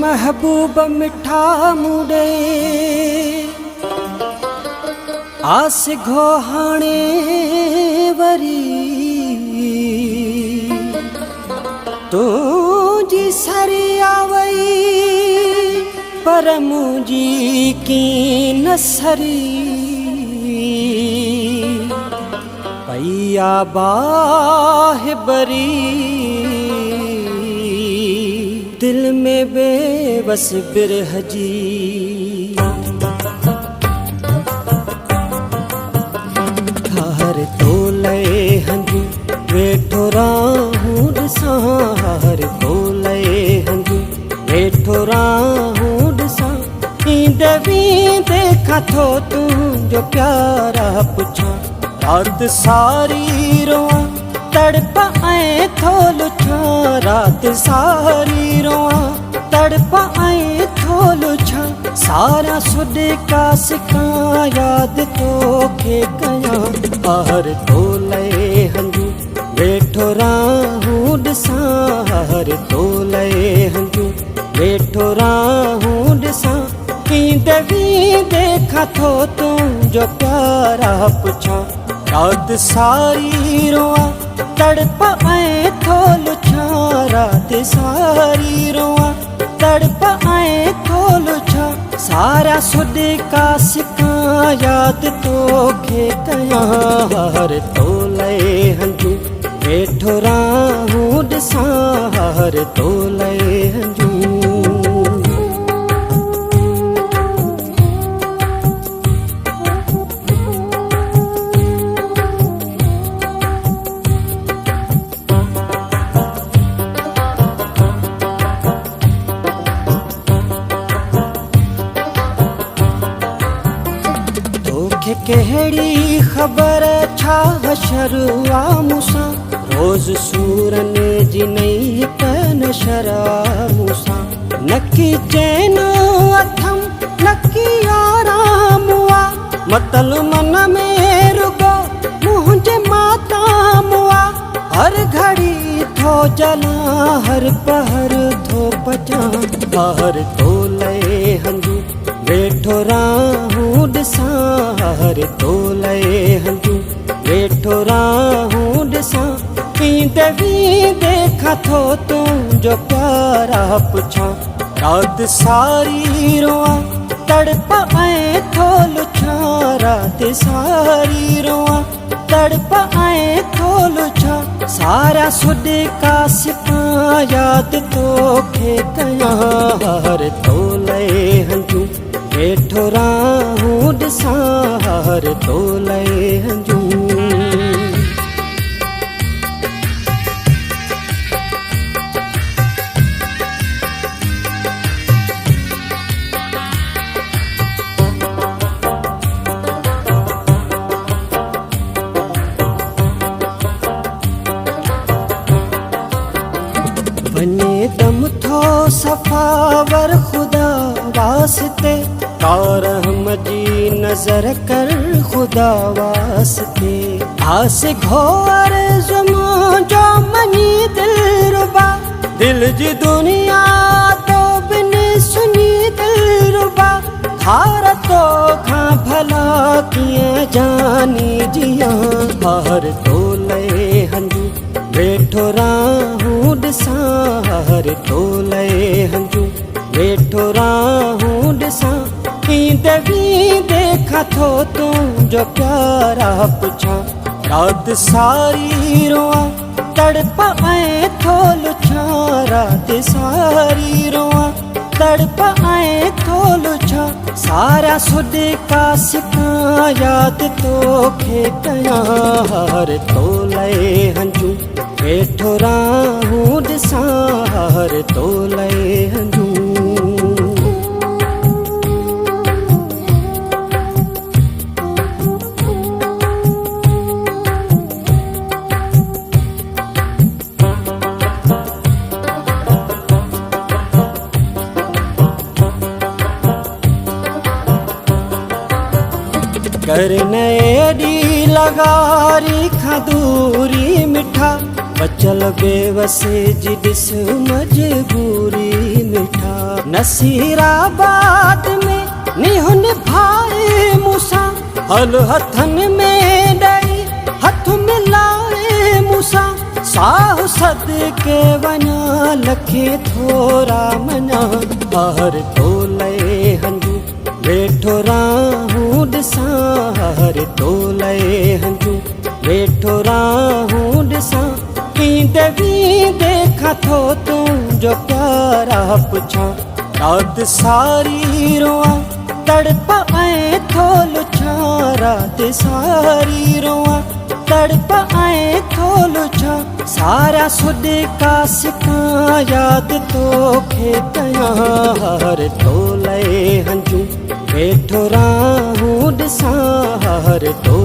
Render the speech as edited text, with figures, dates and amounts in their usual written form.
महबूब मिठा मुड़े आस घो हाणे वरी तुझी सरी आवई पर मुझी की न सरी पैया बाह बरी दिल में बेबस बिरह जी हर तोले हंजू वेठो राहूं ॾिसां हर तोले हंजू वेठो राहूं ॾिसां ईंदे वींदे खां थो तुंहिंजो प्यारा पुछां रात सारी रोआं तड़प ऐं थो लुछां रात सारी रोआं तड़प ऐं थो लुछां सारा सुॾिका सिकां यादि तोखे कयां हर तोले हंजू वेठो राहूं ॾिसां हर तोले हंजू वेठो राहूं ॾिसां ईंदे वींदे खां थो तुंहिंजो प्यारा पुछां रात सारी रोआं तड़प ऐं थो लुछां रात सारी रोआं तड़प ऐं थो लुछां सारा सुॾिका सिकां यादि तोखे कयां हर तोले हंजू वेठो राहूं ॾिसां हर तोले हंजू कहिड़ी ख़बर छा हशरुआ मूंसां रोज़ सूरन जी नई हिक नशरा मूंसां नकी चैन अथम नकी आराम आ मतल मन में रुगो मुंहिंजे माताम आ हर घड़ी थो जलां हर पहर थो बचां हर तोले हंजू वेठो राहूं ॾिसां हर तोले हंजू वेठो राहूं ॾिसां ईंदे वींदे खां थो तुंहिंजो प्यारा पुछां रात सारी रोआं तड़प ऐं थो लुछां रात सारी रोआं तड़प ऐं थो लुछां सारा सुॾिका सिकां यादि तोखे कयां हर तोले हंजू वेठो राहूं ॾिसां हर तोले हंजू वञे दम थो सफ़ावर ख़ुदा वास्ते कारहम जी नज़र कर खुदा वास्ते आस घोर जो मनी दिल रुबा दिल जी दुनिया तो बिन सुनी दिल रुबा हार तो खां भला कीअं जानी जियां हर तोले हंजू वेठो राहूं ॾिसां हर तोले हंजू वेठो राहूं ॾिसां ईंदे वींदे खां थो तुंहिंजो प्यारा पुछां रात सारी रोआं तड़प ऐं थो लुछां रात सारी रोआं तड़प ऐं थो लुछां सारा सुॾिका सिकां यादि तोखे कयां हर तोले हंजू वेठो राहूं ॾिसां हर तोले हंजू करने डी लगारी खदूरी मिठा बचल बेवसे जी ॾिस मजबूरी मिठा नसीराबाद में निहुन भाई मूंसां हल हथन में ॾेई हथ मिलाए मूंसां साहु सदके वञा लखे थोरा मञा हर तोले हंजू वेठो राहूं ॾिसां हर तोले हंजू वेठो राहूं ॾिसां ईंदे वींदे खां थो तुंहिंजो प्यारा पुछां राति सारी रोआं तड़प ऐं थो लुछां राति सारी रोआं तड़प ऐं थो लुछां सारा सुॾका सिकां यादि तोखे कयां हर तोले हंजू वेठो राहूं ॾिसां हर तो